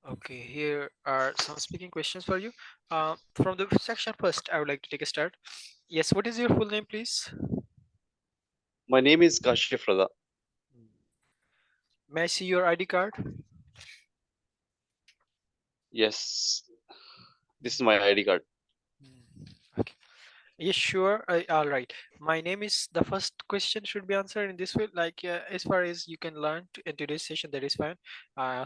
Okay, here are some speaking questions for you. From the section first, I would like to take a start. Yes, what is your full name, please? My name is Kashif. May I see your ID card? Yes, this is my ID card. Okay. Yes, sure. All right. My name is the first question should be answered in this way. Like as far as you can learn in today's session, that is fine.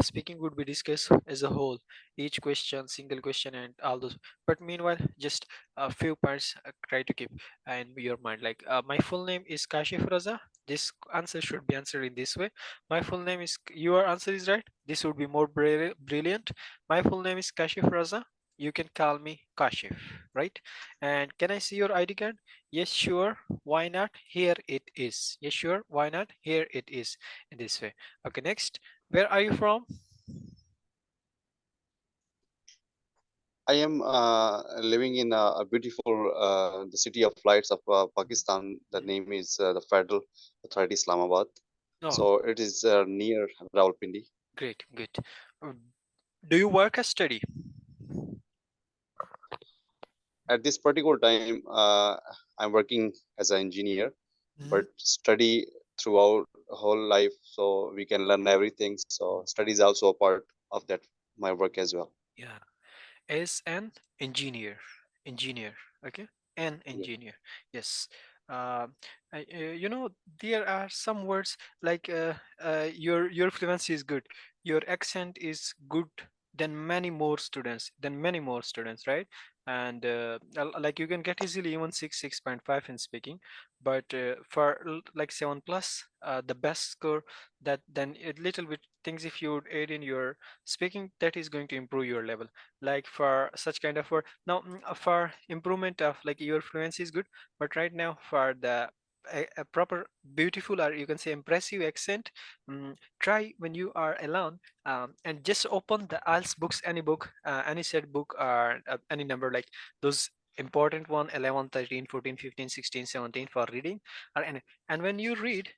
Speaking would be discussed as a whole, each question, single question, and all those. But meanwhile, just a few points try to keep in your mind. Like my full name is Kashif Raza. This answer should be answered in this way. My full name is. Your answer is right. This would be more brilliant. My full name is Kashif Raza. You can call me Kashif, right? And can I see your ID card? Yes, sure. Why not? Here it is. Yes, sure. Why not? Here it is in this way. Okay, next. Where are you from? I am living in a beautiful the city of lights of Pakistan. The name is the Federal Authority Islamabad. Oh, So it is near Rawalpindi. great, good. Uh, Do you work or study? At this particular time, I'm working as an engineer, but Mhm. study throughout whole life, so we can learn everything. So study is also a part of that my work as well. Yeah, as an engineer. Engineer. Okay, an Yeah. engineer. Yes. Uh, you know, there are some words like your fluency is good, your accent is good than many more students, right? And like you can get easily even 6.5 in speaking, but for like 7 plus, the best score, that then a little bit things if you would add in your speaking, that is going to improve your level. Like for such kind of word now, for improvement of like your fluency is good, but right now for the a proper beautiful, or you can say impressive accent, try when you are alone, and just open the IELTS books, any book, any set book, or any number, like those important one, 11, 13, 14, 15, 16, 17 for reading, or any. And when you read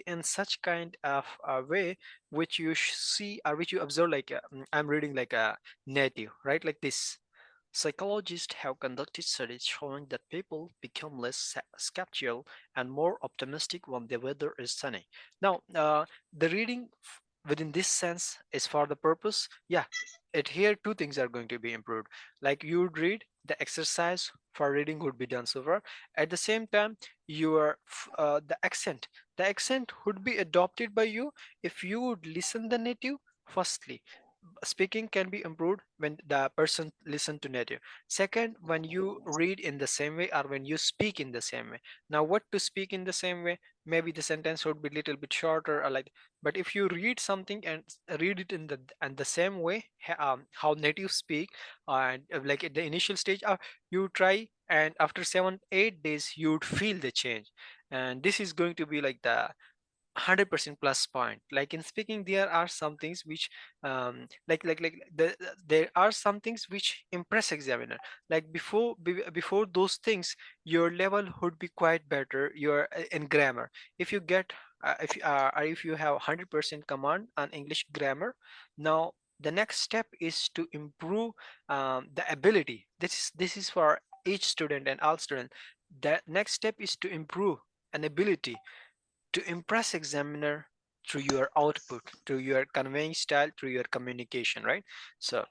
in such kind of way which you see or which you observe, like I'm reading like a native, right? Like this. Psychologists have conducted studies showing that people become less skeptical and more optimistic when the weather is sunny. Now, the reading within this sense is for the purpose. Yeah, it here two things are going to be improved. Like you would read, the exercise for reading would be done so far. At the same time, your the accent would be adopted by you if you would listen the native firstly. Speaking can be improved when the person listen to native. Second, when you read in the same way or when you speak in the same way. Now what to speak in the same way, maybe the sentence would be little bit shorter or like, but if you read something and read it in the same way, how native speak, and like at the initial stage, you try, and after 7 8 days you would feel the change. And this is going to be like the 100% plus point. Like in speaking, there are some things which there are some things which impress examiner. Like before those things, your level would be quite better. Your in grammar, if you get if you have 100% command on English grammar, now the next step is to improve the ability. This is for each student and all students. The next step is to improve an ability to impress examiner through your output, through your conveying style, through your communication, right? So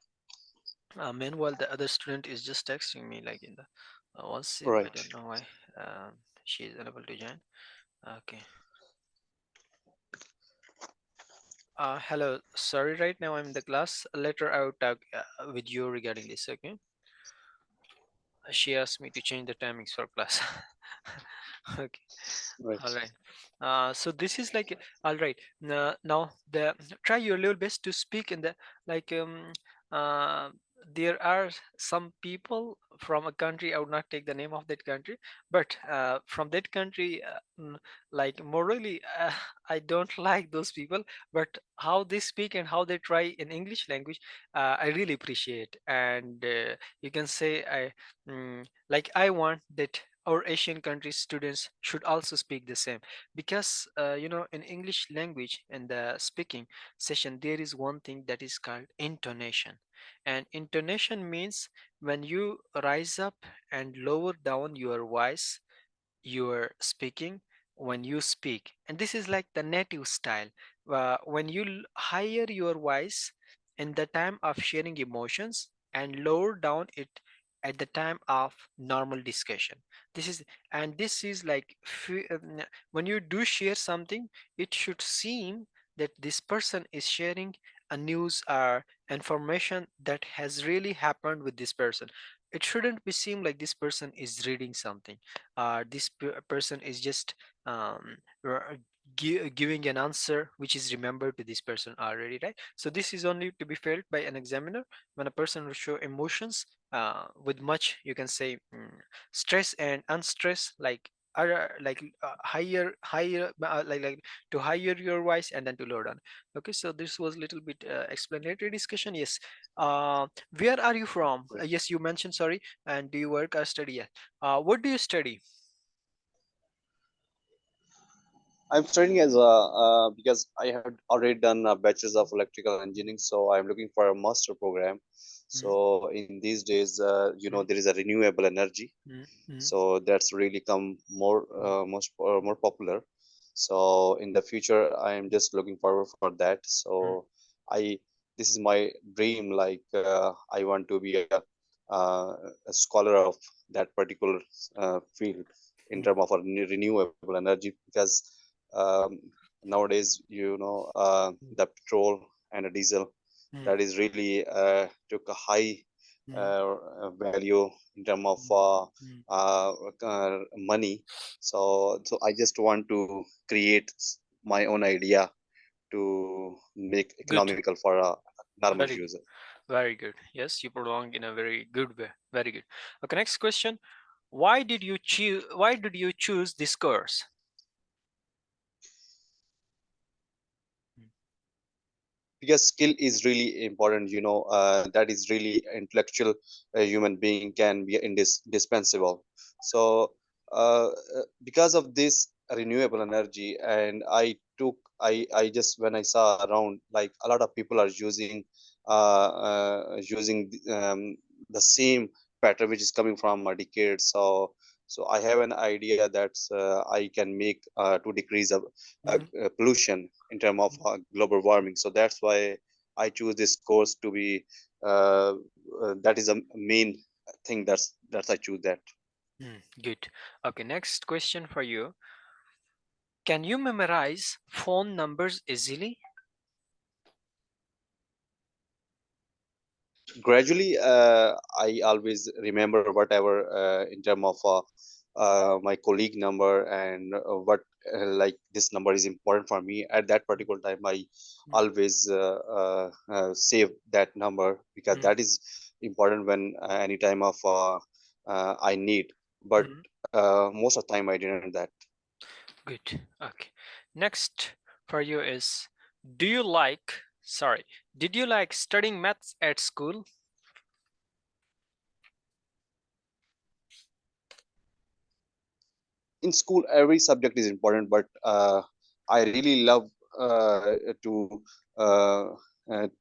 meanwhile the other student is just texting me like in the WhatsApp. I Right. don't know why she is unable to join. Okay. Hello, sorry, right now I'm in the class. Later I will talk with you regarding this. Okay, she asked me to change the timings for class. Okay. All Right. right. So this is like all right. Now the try your level best to speak in the like uh, there are some people from a country. I would not take the name of that country, but from that country, like morally, I don't like those people. But how they speak and how they try in English language, I really appreciate. And you can say like I want that our Asian countries students should also speak the same, because in English language and the speaking session there is one thing that is called intonation. And intonation means when you rise up and lower down your voice, you're speaking when you speak, and this is like the native style. When you higher your voice in the time of sharing emotions and lower down it at the time of normal discussion, this is. And this is like when you do share something, it should seem that this person is sharing a news or information that has really happened with this person. It shouldn't be seem like this person is reading something. This person is just um, r- giving an answer which is remembered to this person already, right? So this is only to be felt by an examiner when a person will show emotions with much, you can say, stress and unstress, like higher like to higher your voice and then to lower down. Okay, so this was a little bit explanatory discussion. Yes. Where are you from? Yes, you mentioned, sorry. And do you work or study? Yet what do you study? I'm studying as a because I have already done a bachelor's of electrical engineering, so I'm looking for a master program. Mm, So in these days, mm, there is a renewable energy, mm, mm, so that's really come mm, more popular. So in the future I am just looking forward for that. mm, So I this is my dream, like I want to be a scholar of that particular field in mm, terms of a renewable energy, because um, nowadays mm, the petrol and the diesel, mm, that is really took a high mm, value in terms of mm, mm. money. So I just want to create my own idea to make Good. economical for a normal Very good. user. Very good. Yes, you prolong in a very good way. Very good. Okay, next question. Why did you choose this course? Mm, Because skill is really important, that is really intellectual. Human being can be indispensable. So because of this renewable energy, and I just, when I saw around, like a lot of people are using the same pattern which is coming from a decade. So I have an idea that I can make to decrease mm, pollution in terms of global warming. So that's why I choose this course to be. That is a main thing. That's I choose that. good. Okay, next question for you. Can you memorize phone numbers easily? Gradually, I always remember whatever in terms of my colleague number, and what like this number is important for me at that Mm, particular time. I mm, always save that number, because mm, that is important when any time of I need. But mm. most of the time I didn't that. Good. Okay. Next for you is, do you like, sorry, did you like studying maths at school? In school every subject is important, but I really love to uh,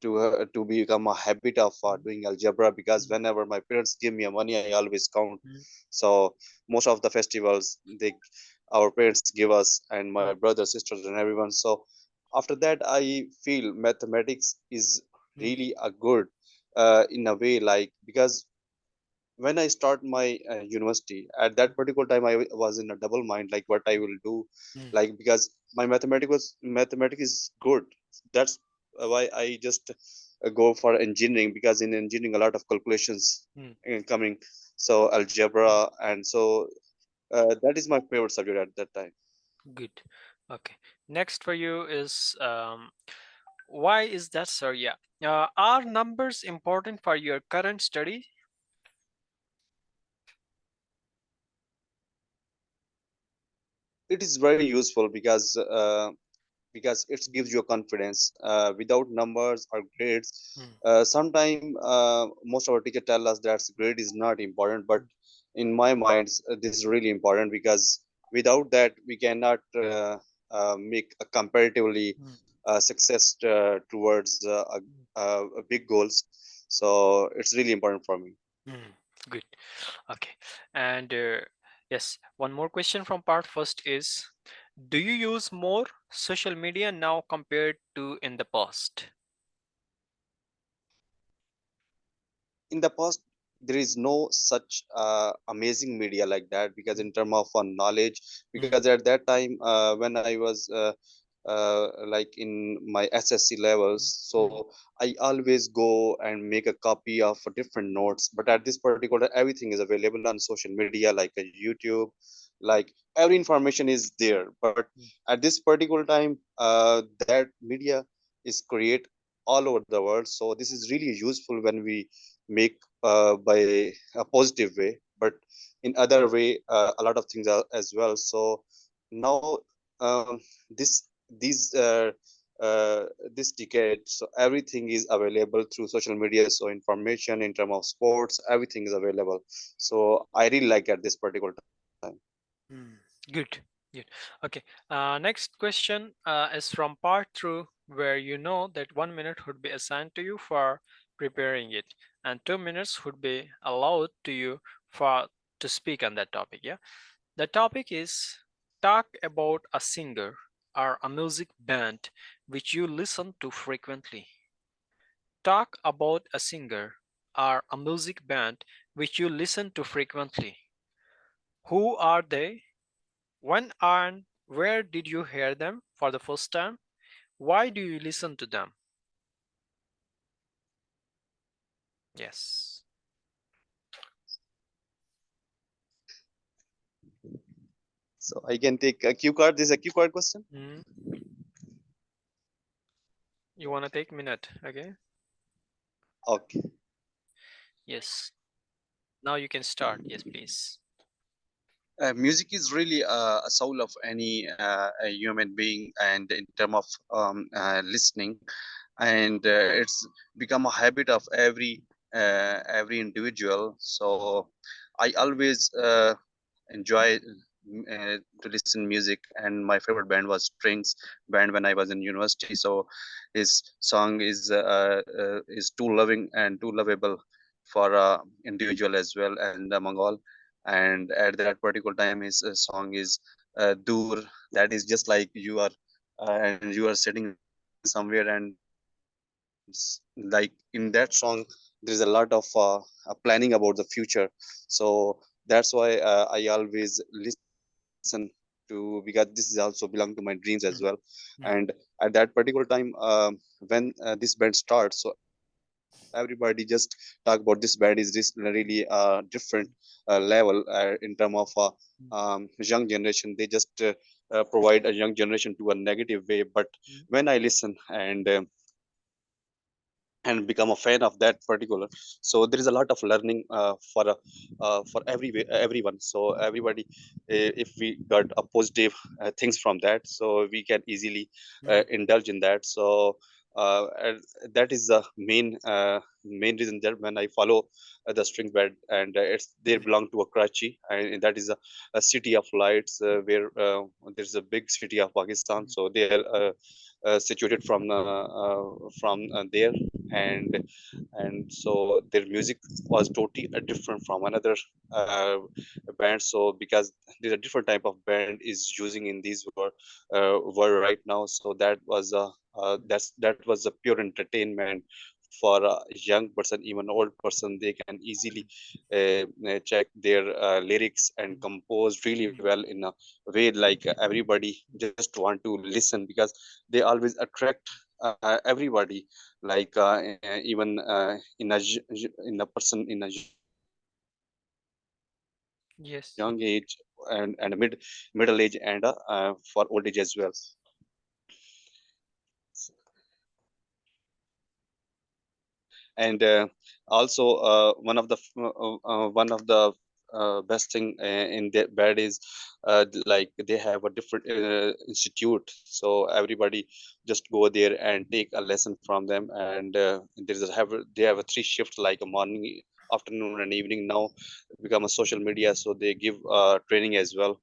to become a habit of Mm, doing algebra, because mm, whenever my parents give me a money I always count. mm, So most of the festivals, our parents give us, and my mm, brothers, sisters, and everyone. So after that I feel mathematics is mm, really a good in a way, like, because when I start my university, at that particular time, was in a double mind, like what I will do, mm, like, because my mathematics is good. That's why I just go for engineering, because in engineering a lot of calculations mm, coming, so mm. algebra, and so that is my favorite subject at that time. Good. Okay. Next for you is, why is that, sir? Yeah. Are numbers important for your current study? It is very useful, because it gives you confidence. Without numbers or grades, Mm, sometime most of our teacher tell us that grade is not important, but in my mind, this is really important because without that we cannot make a comparatively Mm, success towards big goals. So it's really important for me. mm, good. Okay. And yes, one more question from part first is, do you use more social media now compared to in the past? In the past there is no such amazing media like that, because in terms of knowledge, Mm, because at that time when I was like in my SSC levels, so mm, I always go and make a copy of different notes. But at this particular, everything is available on social media like a YouTube, like every information is there. But mm, at this particular time, that media is create all over the world, so this is really useful when we make by a positive way. But in other way, a lot of things are as well. So now, this these this decade, so everything is available through social media. So information in terms of sports, everything is available. So I really like at this particular time. mm. Good. Good. Okay. Next question is from part two, where you know that 1 minute would be assigned to you for preparing it, and 2 minutes would be allowed to you for to speak on that topic. Yeah. The topic is, talk about a singer or a music band which you listen to frequently. Talk about a singer or a music band which you listen to frequently. Who are they? When and where did you hear them for the first time? Why do you listen to them? Yes. So I can take a cue card. This is a cue card question. Mm. You want to take minute, okay? Okay. Yes. Now you can start. Yes, please. Music is really a soul of any a human being, and in terms of listening, and it's become a habit of every individual. So I always enjoy to listen music, and my favorite band was Strings band when I was in university. So his song is too loving and too lovable for individual as well, and among all. And at that particular time, his song is Dur. That is just like you are and you are sitting somewhere, and like in that song there is a lot of planning about the future. So that's why I always listen to, because this is also belong to my dreams as well. And Mm, at that mm, particular time, when this band starts, so everybody just talk about this band is this really different level in terms of mm, young generation. They just provide a young generation to a negative way. But mm, when I listen and become a fan of that particular, so there is a lot of learning for everyone. So everybody, if we got a positive things from that, so we can easily mm, indulge in that. So and that is the main reason that when I follow the string band, and it's they mm, belong to a Karachi, and that is a city of lights, where there's a big city of Pakistan. mm, So they are situated from there. And and so their music was totally different from another uh, band. So because there's a different type of band is using in these world right now. So that was a pure entertainment for a young person, even old person. They can easily check their lyrics and mm, compose really mm. well in a way like everybody just want to listen, because they always attract everybody, like even in a person in a young age and a Yes. middle age, and for old age as well. And also one of the best thing in their bed is like they have a different institute, so everybody just go there and take a lesson from them. And they have a three shift, like a morning, afternoon and evening now become a social media, so they give training as well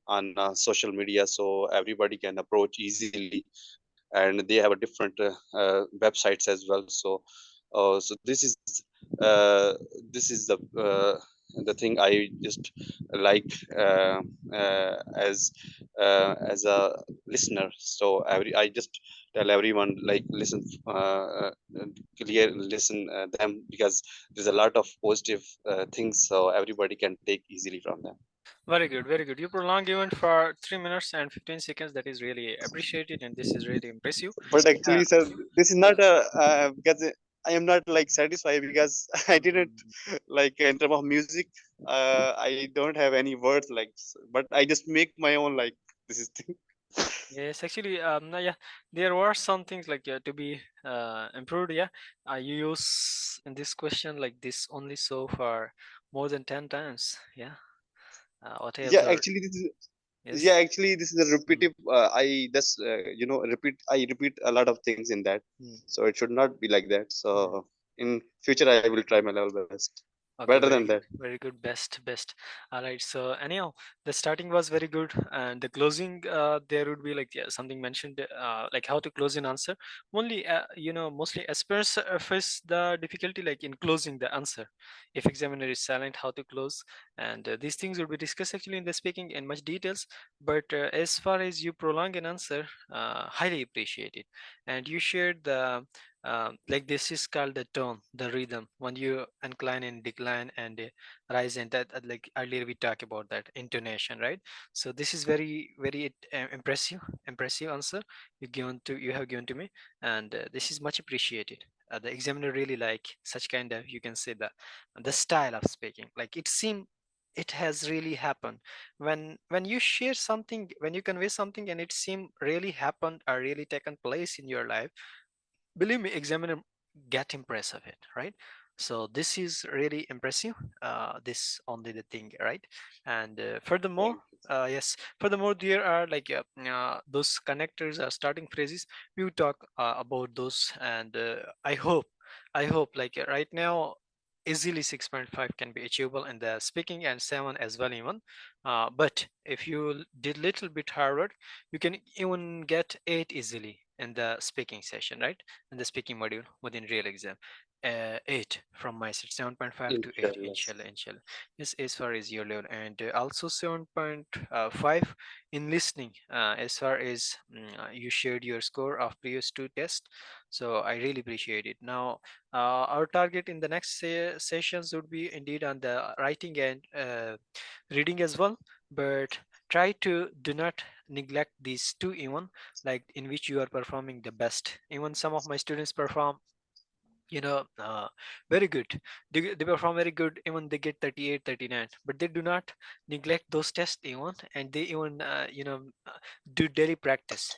on social media, so everybody can approach easily, and they have a different websites as well. So so uh, this is the thing I just like uh, uh, as as a listener. So I just tell everyone like listen, clear listen them, because there's a lot of positive things, so everybody can take easily from them. Very good, very good. You prolonged even for 3 minutes and 15 seconds. That is really appreciated, and this is really impressive. But Uh, actually, sir, this is not a because I am not like satisfied, because I didn't mm, like in terms of music. I don't have any words like, but I just make my own like this is thing. yes, actually, no, yeah, there were some things like to be improved. Yeah, you use in this question like this only so for more than 10 times. Yeah, what I Yeah, observed. actually, this is yeah, Yes. actually, this is a Mm, repetitive. I just repeat. I repeat a lot of things in that, mm, so it should not be like that. mm. So in future, I will try my level best, Okay, better than that. very good, best, best. All right. So anyhow, the starting was very good, and the closing, there would be like yeah, something mentioned, like how to close an answer. Only, mostly aspirants face the difficulty like in closing the answer. If examiner is silent, how to close, and these things will be discussed actually in the speaking in much details. But as far as you prolong an answer, highly appreciated, and you shared the like this is called the tone, the rhythm when you incline and decline and rise, and that like earlier we talked about that intonation, right? So this is very very impressive answer you have given to me, and this is much appreciated. The examiner really like such kind of, you can say, the style of speaking, like it seemed it has really happened when you share something, when you convey something and it seem really happened or really taken place in your life. Believe me, examiner get impressed of it, right? So this is really impressive. This only the thing, right? And furthermore, Thank you. yes, furthermore there are like those connectors are starting phrases. We will talk about those, and I hope like right now easily 6.5 can be achievable in the speaking, and 7 as well even. But if you did little bit harder, you can even get 8 easily in the speaking session, right? In the speaking module within real exam. 8 from my side, 7.5 to 8, Inshallah. inshallah, inshallah. Yes, as far as your level, and also 7.5 in listening, as far as you shared your score of previous two tests. So I really appreciate it. Now, our target in the next sessions would be indeed on the writing and reading as well, but try to do not neglect these two even, like in which you are performing the best. Even some of my students perform, you know uh, very good. They perform very good, even they get 38, 39, but they do not neglect those tests even, and they even do daily practice,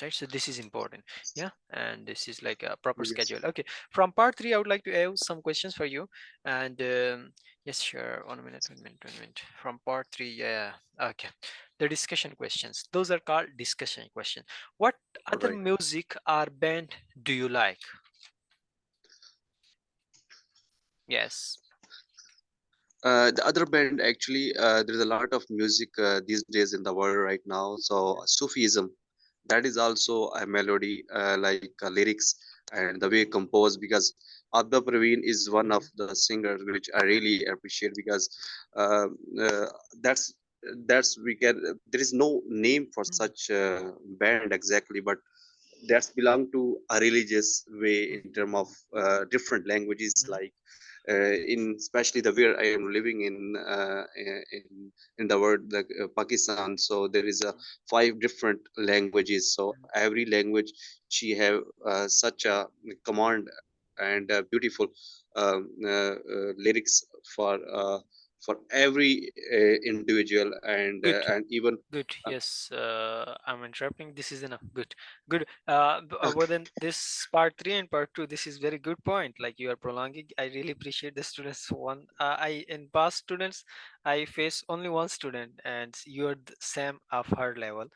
right? So this is important. Yeah, and this is like a proper Yes. schedule. Okay, from part 3 I would like to have some questions for you, and yes, sure, 1 minute, 1 minute, 1 minute from part 3. Yeah, okay. The discussion questions, those are called discussion questions. What other Right. music or band do you like? Yes. The other band actually, there's a lot of music these days in the world right now. So Sufism, that is also a melody, like lyrics and the way composed. Because Abda Praveen is one of Mhm, the singers which I really appreciate, because uh, uh, that's that's we can. There is no name for mhm, such band exactly, but that's belong to a religious way in mhm, term of different languages, mhm, like in especially the where I am living in the world, like Pakistan. So there is a mhm, five different languages. So mhm. every language she have such a command and beautiful lyrics for every individual, Good. and even Good. uh, Yes, I'm interrupting. This is enough. Good. Good. Within this part 3 and part 2, this is very good point. Like you are prolonging. I really appreciate the students. One, I in past students, I face only one student, and you are the same of her level.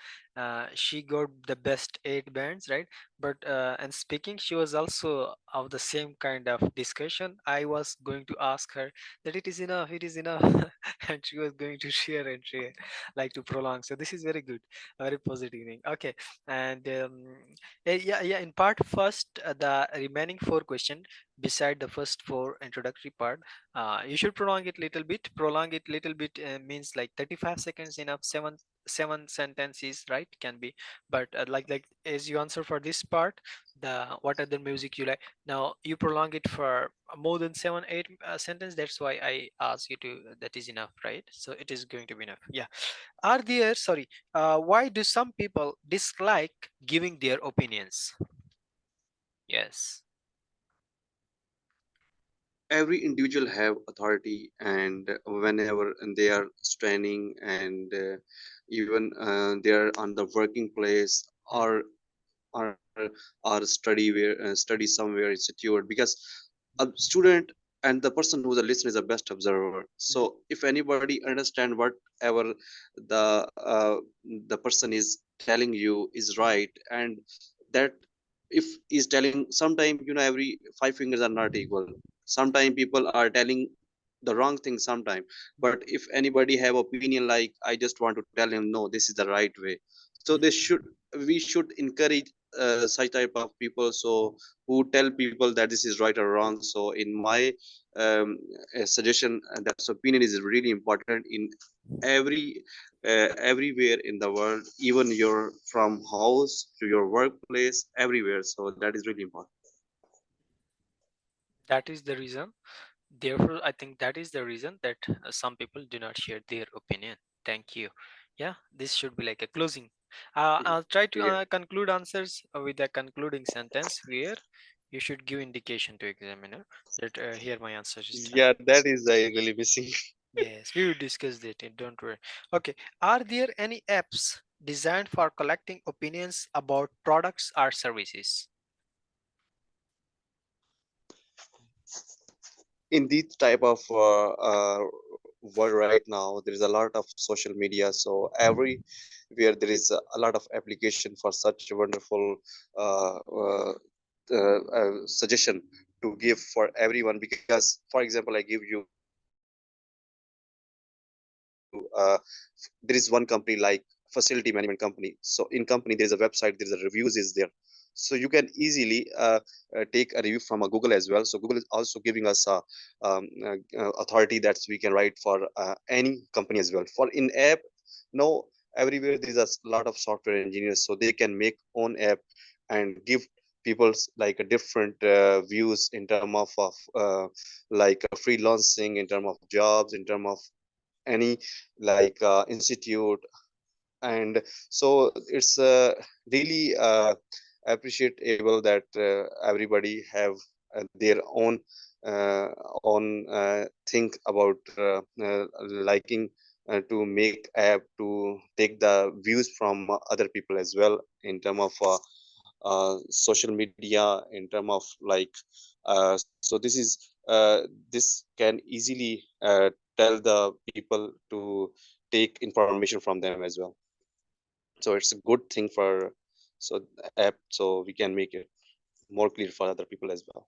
She got the best 8 bands, right? But and speaking, she was also of the same kind of discussion. I was going to ask her that it is enough, and she was going to share and share, like to prolong. So this is very good, very positive thing. Okay, and yeah. In part first, the remaining 4 question beside the first 4 introductory part, you should prolong it little bit. Prolong it little bit means like 35 seconds enough. 7 sentences, right, can be. But like as you answer for this part, the what other music you like, now you prolong it for more than 7 8 sentence. That's why I ask you to, that is enough, right? So it is going to be enough. Yeah. Are there, sorry, why do some people dislike giving their opinions? Yes. Every individual have authority, and whenever they are straining, and even they are on the working place, Mhm. or or study somewhere institute, because a student and the person who's a listener is the best observer. Mhm. So if anybody understand whatever the the person is telling you is Mhm. right, and that if he's telling, sometime every five fingers are not equal. Sometimes people are telling the wrong thing sometime. But if anybody have opinion, like, I just want to tell him, no, this is the right way. So they should we should encourage such type of people, so who tell people that this is right or wrong. So in my suggestion, that opinion is really important in every everywhere in the world, even your from house to your workplace, everywhere. So that is really important. That is the reason. Therefore, I think that is the reason that some people do not share their opinion. Thank you. Yeah, this should be like a closing. I'll try to Yeah, conclude answers with a concluding sentence where you should give indication to examiner that here my answer is done. yeah, that is really missing. Yes, we will discuss that. Don't worry. Okay. Are there any apps designed for collecting opinions about products or services? In this type of world right now, there is a lot of social media. So everywhere there is a lot of application for such wonderful uh, uh, suggestion to give for everyone. Because, for example, I give you there is one company like facility management company. So in company there is a website, there is a reviews is there. So you can easily take a review from a Google as well. So Google is also giving us a authority that we can write for any company as well. For in app, no, everywhere there is a lot of software engineers, so they can make own app and give people's like a different views in term of like freelancing, in term of jobs, in term of any like institute. And so it's really appreciable that everybody have their uh, own think about liking to make app to take the views from other people as well, in term of social media, in term of like so this can easily tell the people to take information from them as well. So it's a good thing for so app, so we can make it more clear for other people as well.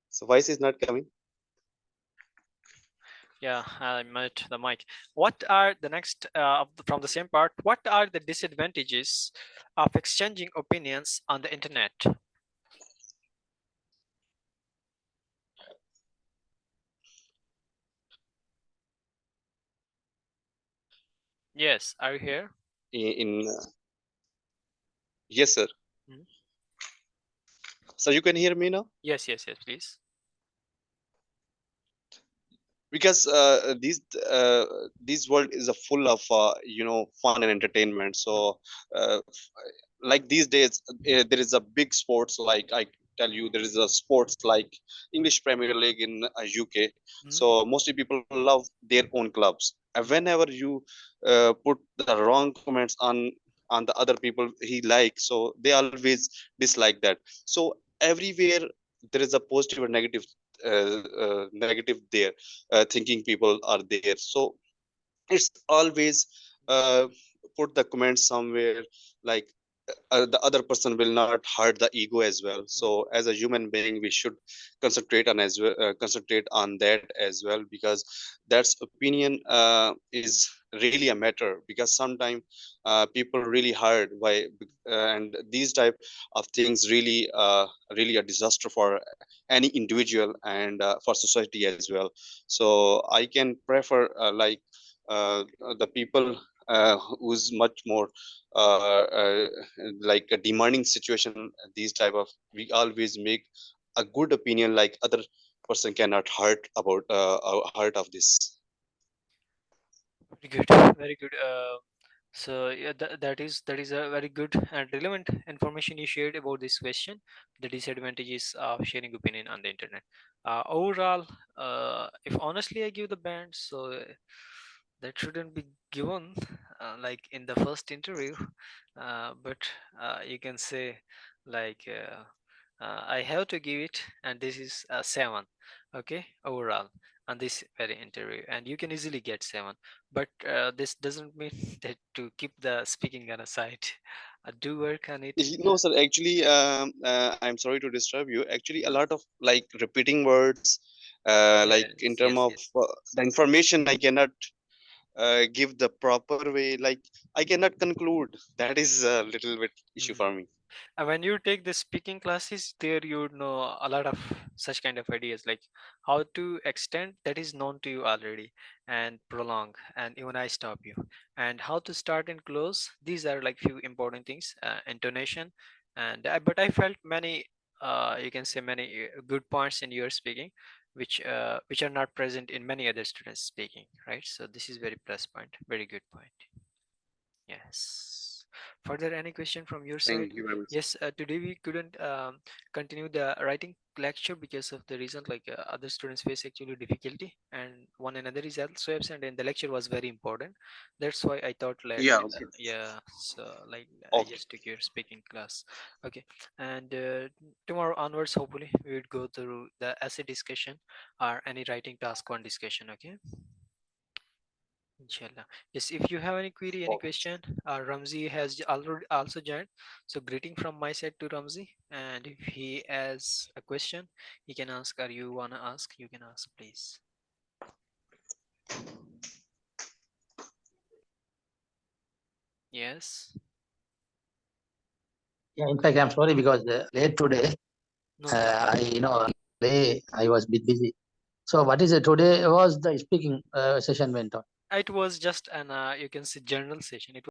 So voice is not coming. Yeah, I mute the mic. What are the next from the same part? What are the disadvantages of exchanging opinions on the internet? Yes, are you here? In yes sir. Mhm. So you can hear me now. Yes, yes, yes, please. Because uh, this world is a full of fun and entertainment. Mhm. So like these days there is a big sports, like I tell you, there is a sports like English Premier League in UK. Mhm. So mostly people love their own clubs, and whenever you put the wrong comments on the other people he like, so they always dislike that. So everywhere there is a positive or negative negative there, thinking people are there. So it's always uh, put the comment somewhere, like the other person will not hurt the ego as well. So as a human being we should concentrate on as well, concentrate on that as well, because that's opinion is really a matter, because sometimes people really hard why, and these type of things really really a disaster for any individual and for society as well. So I can prefer the people who's much more uh, like a demanding situation, these type of, we always make a good opinion, like other person cannot hurt about hurt of this. Very good, very good. So yeah, that is a very good and relevant information you shared about this question, the disadvantages of sharing opinion on the internet. Overall, if honestly I give the band, so that shouldn't be given like in the first interview, but you can say like I have to give it, and this is 7, okay, overall on this very interview, and you can easily get 7. But this doesn't mean that to keep the speaking on a side. Do work on it. No sir, actually I'm sorry to disturb you. Actually a lot of like repeating words, like in Yes, term yes, of yes. the information I cannot give the proper way, like I cannot conclude. That is a little bit issue for Mhm. me. When you take the speaking classes, there you would know a lot of such kind of ideas, like how to extend that is known to you already, and prolong, and even I stop you, and how to start and close. These are like few important things. Intonation, and but I felt many, you can say many good points in your speaking, which are not present in many other students speaking. Right. So this is very plus point. Very good point. Yes. Further, any question from your side? Thank you very much. Yes, today we couldn't continue the writing lecture because of the reason like other students face actually difficulty, and one another is also absent, and the lecture was very important. That's why I thought let Yeah, okay. yeah. So like I Okay. just took your speaking class. Okay, and tomorrow onwards, hopefully we would go through the essay discussion or any writing task one discussion. Okay. Inshallah. Yes, if you have any query, any Okay. question, Ramzi has already also joined. So greeting from my side to Ramzi. And if he has a question, he can ask, or you wanna ask, you can ask, please. Yes. Yeah, in fact, I'm sorry because late today, No, no problem. I was a bit busy. So what is it today was the speaking session went on. It was just an you can say general session. It